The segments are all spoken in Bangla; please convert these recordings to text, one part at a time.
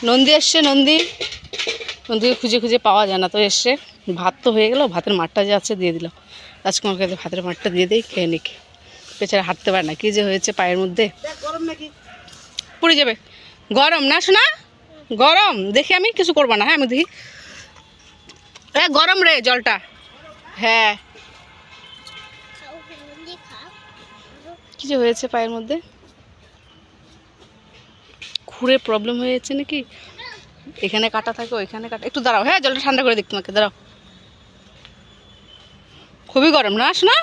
নন্দী এসছে, নন্দী নন্দীকে খুঁজে খুঁজে পাওয়া যায় না, তো এসছে। ভাত তো হয়ে গেল, ভাতের মাঠটা যে আছে দিয়ে দিল। রাজকুমারকে ভাতের মাঠটা দিয়ে দিই, খেয়ে নিক। বেচারা হাঁটতে পারে না, কী যে হয়েছে পায়ের মধ্যে। গরম নাকি? পড়ে যাবে। গরম না শোনা, গরম দেখি আমি কিছু করবো না। হ্যাঁ আমি দেখি, গরম রে জলটা। হ্যাঁ কি যে হয়েছে পায়ের মধ্যে, খুঁড়ে প্রবলেম হয়ে যাচ্ছে নাকি। এখানে কাটা থাকে, ওইখানে কাটা। একটু দাঁড়াও, হ্যাঁ জলটা ঠান্ডা করে দিক তোমাকে, দাঁড়াও। খুবই গরম না শোনা।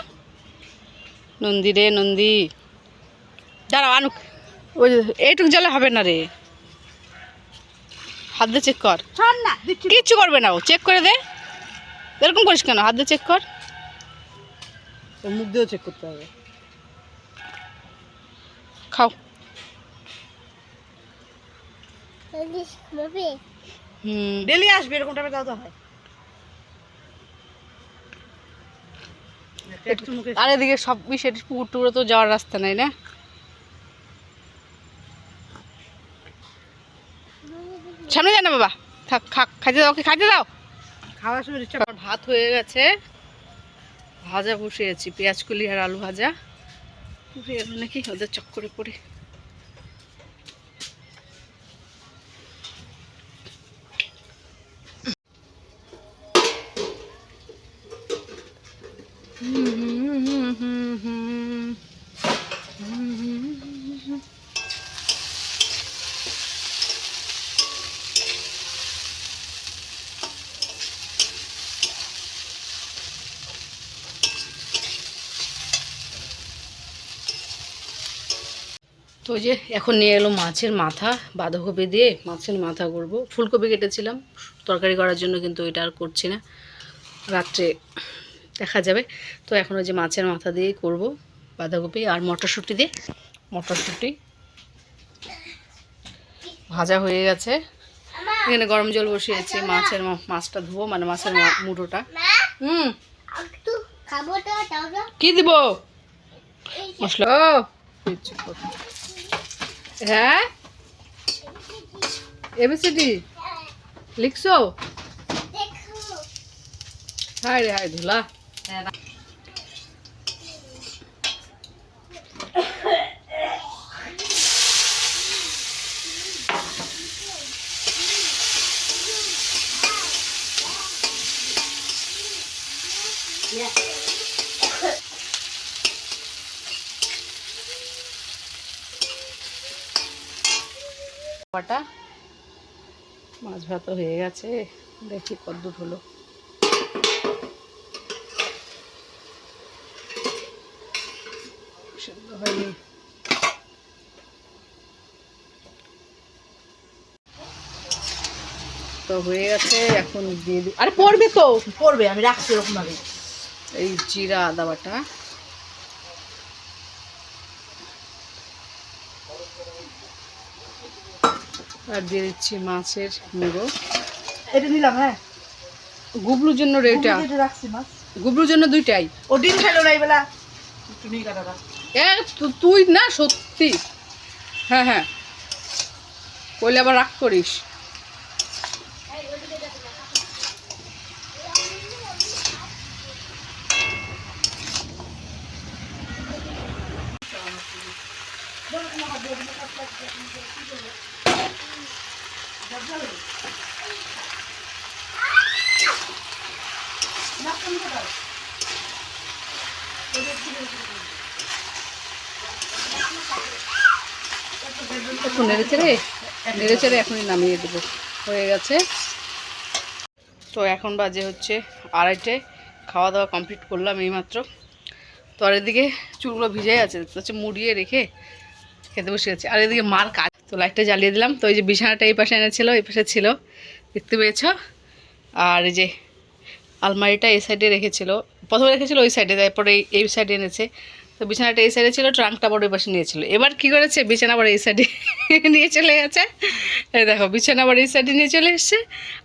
নন্দী রে নন্দী, দাঁড়াও আনুক। ওই এইটুকু জলে হবে না রে, হাত দিয়ে চেক কর। ঠান্ডা কিচ্ছু করবে না, ও চেক করে দে। এরকম করিস কেন, হাত দিয়ে চেক কর। মুখ দিয়েও চেক করতে হবে। খাও। ডেলি আসবে এরকম টাইমে, দাও তো হয়। আর এদিকে সব বিষয় পুকুর টুকুরে তো যাওয়ার রাস্তা নাই না। সামনে যায় না বাবা, থাক খাক, খাইতে দাও, ওকে খাইতে দাও। খাওয়ার সময় ইচ্ছা। আমার ভাত হয়ে গেছে, ভাজা বসিয়েছি, পেঁয়াজ কলি আর আলু ভাজা। নাকি ওদের চক্করে পড়ে। তো যে এখন নিয়ে এলো মাছের মাথা, বাঁধাকপি দিয়ে মাছের মাথা করব। ফুলকপি কেটেছিলাম তরকারি করার জন্য, কিন্তু ওইটা আর করছি না, রাত্রে দেখা যাবে। তো এখন ওই যে মাছের মাথা দিয়ে করব, বাঁধাকপি আর মটরশুঁটি দিয়ে। মটরশুঁটি ভাজা হয়ে গেছে, এখানে গরম জল বসিয়েছি। মাছটা ধুবো, মানে মাছের মুঠোটা। কি দিব মশলা? হ্যাঁ এবিসিডি লিখছো? হায় রে হায় ধুলা। বাটা মাছ ভাত হয়ে গেছে, দেখি কদ্দূর হলো। সেদ্ধ হয়নি। তো হয়ে গেছে, এখন দিয়ে দিই। আরে পড়বে তো, পড়বে, আমি রাখছি এরকম ভাবে। এই জিরা আদা বাটা, আর দিয়ে দিচ্ছি মাছের মুড়ো। এটা নিলাম। হ্যাঁ গুবলুর জন্য রেটা রাখছি মাছ, গুবলুর জন্য দুইটাই। ও ডিম খাইলো না এই বেলা, একটু নিয়ে কাটাটা। তুই না সত্যি, হ্যাঁ হ্যাঁ কইলে আবার রাগ করিস। একটু নেড়ে চেড়ে এখনই নামিয়ে দেবো, হয়ে গেছে। তো এখন বাজে হচ্ছে 2:30, খাওয়া দাওয়া কমপ্লিট করলাম এইমাত্র। তো আর এদিকে চুলগুলো ভিজাই আছে, দেখতে হচ্ছে মুড়িয়ে রেখে খেতে বসে গেছে। আর এদিকে মার কাজ, তো লাইটটা জ্বালিয়ে দিলাম। তো এই যে বিছানাটা এই পাশে এনেছিল, এই পাশে ছিল, দেখতে পেয়েছ। আর এই যে আলমারিটা এই সাইডে রেখেছিল, প্রথমে রেখেছিল ওই সাইডে, তারপরে এই সাইডে এনেছে। তো বিছানাটা এই সাইডে ছিল, ট্রাঙ্কটা বড় ওই পাশে নিয়েছিল। এবার কি করেছে, বিছানা বড় এই সাইডে নিয়ে চলে গেছে। এই দেখো বিছানা বড় এই সাইডে নিয়ে চলে এসছে।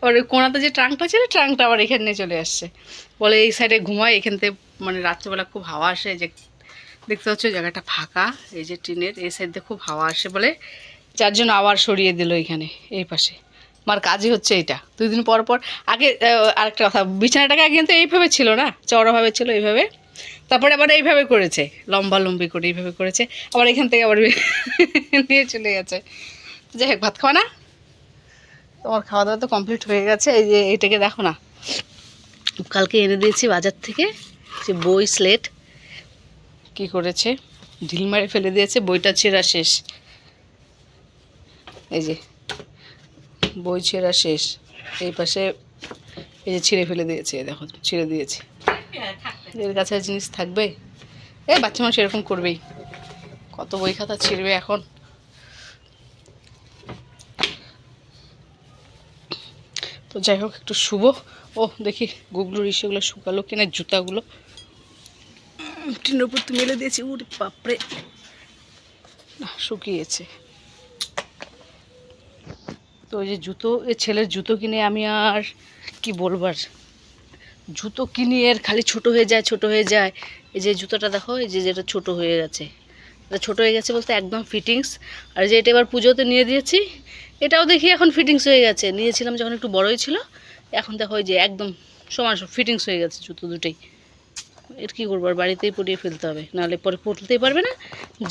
আবার ওই কোনাতে যে ট্রাঙ্কটা ছিল, ট্রাঙ্কটা আবার এখানে নিয়ে চলে আসছে। বলে এই সাইডে ঘুমায়, এখান থেকে মানে রাত্রেবেলা খুব হাওয়া আসে। যে দেখতে পাচ্ছ জায়গাটা ফাঁকা, এই যে টিনের এই সাইড দিয়ে খুব হাওয়া আসে বলে যার জন্য আবার সরিয়ে দিল এখানে এই পাশে। আমার কাজই হচ্ছে এইটা, 2 দিন পর পর। আগে আরেকটা কথা, বিছানাটাকে আগে কিন্তু এইভাবে ছিল না, চওড়াভাবে ছিল এইভাবে, তারপরে আবার এইভাবে করেছে, লম্বা লম্বি করে এইভাবে করেছে, আবার এখান থেকে আবার নিয়ে চলে গেছে। যাই হোক, ভাত খাওয়া না, তোমার খাওয়া দাওয়া তো কমপ্লিট হয়ে গেছে। এই যে এইটাকে দেখো না, কালকে এনে দিয়েছি বাজার থেকে, যে বই স্লেট কি করেছে, ঢিল মারে ফেলে দিয়েছে, বইটা ছেঁড়া শেষ। এই যে বই ছেঁড়া শেষ, এই পাশে এই যে ছিঁড়ে ফেলে দিয়েছে, দেখো ছিঁড়ে দিয়েছে। এর কাছে জিনিস থাকবে, এই বাচ্চা মানুষ এরকম করবেই, কত বই খাতা ছিঁড়বে এখন। তো যাই হোক, একটু শুভ। ও দেখি গুগলুর ইসেগুলো শুকালো কিনা, জুতাগুলো টিনের উপর তো মেলে দিয়েছি, উরে বাপরে, না শুকিয়েছে। তো ওই যে জুতো, এ ছেলের জুতো কিনে আমি আর কি বলবার, জুতো কিনি এর খালি ছোট হয়ে যায়, ছোট হয়ে যায়। এই যে জুতোটা দেখো, এই যে যেটা ছোট হয়ে গেছে, এটা ছোট হয়ে গেছে বলতে একদম ফিটিংস। আর যে এটা এবার পুজোতে নিয়ে দিয়েছি, এটাও দেখি এখন ফিটিংস হয়ে গেছে। নিয়েছিলাম যখন একটু বড়ই ছিল, এখন দেখো ওই যে একদম সমান ফিটিংস হয়ে গেছে জুতো দুটোই। এর কী করবো, আর বাড়িতেই পরিয়ে ফেলতে হবে, নাহলে পরে পরতেই পারবে না।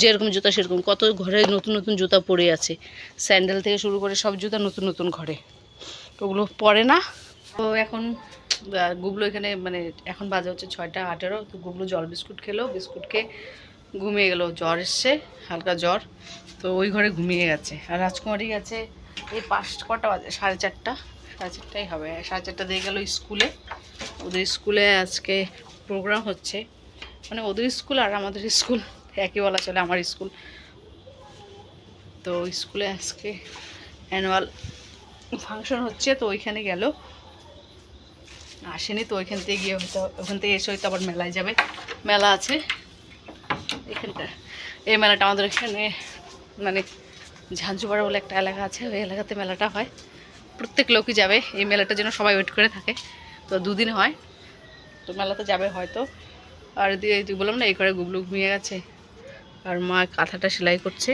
যেরকম জুতা সেরকম, কত ঘরে নতুন নতুন জুতা পরে আছে, স্যান্ডেল থেকে শুরু করে সব জুতা নতুন নতুন ঘরে, ওগুলো পরে না। তো এখন গুগলো এখানে, মানে এখন বাজে হচ্ছে 6টা 18। তো গুগলো জল বিস্কুট খেলো, বিস্কুট খেয়ে ঘুমিয়ে গেলো, জ্বর এসছে, হালকা জ্বর। তো ওই ঘরে ঘুমিয়ে গেছে। আর রাজকুমারী গেছে এই কটা বাজে, 4:30 হবে, 4:30 দিয়ে গেল স্কুলে। ওদের স্কুলে আজকে প্রোগ্রাম হচ্ছে, মানে ওদের স্কুল আর আমাদের স্কুল একই বলা চলে, আমার স্কুল। তো স্কুলে আজকে অ্যানুয়াল ফাংশন হচ্ছে, তো ওইখানে গেল, আসেনি। তো ওইখান থেকে গিয়ে হয়তো, ওখান থেকে এসে হয়তো আবার মেলায় যাবে, মেলা আছে এখানকার। এই মেলাটা আমাদের এখানে, মানে ঝাঁঝুপাড়া বলে একটা এলাকা আছে, ওই এলাকাতে মেলাটা হয়, প্রত্যেক লোকই যাবে এই মেলাটার জন্য, সবাই ওয়েট করে থাকে। তো 2 দিন হয়, তো মেলাতে যাবে হয়তো। আর দিয়ে বললাম না, এই ঘরে গুগলু ঘুমিয়ে গেছে, আর মা কাঁথাটা সেলাই করছে।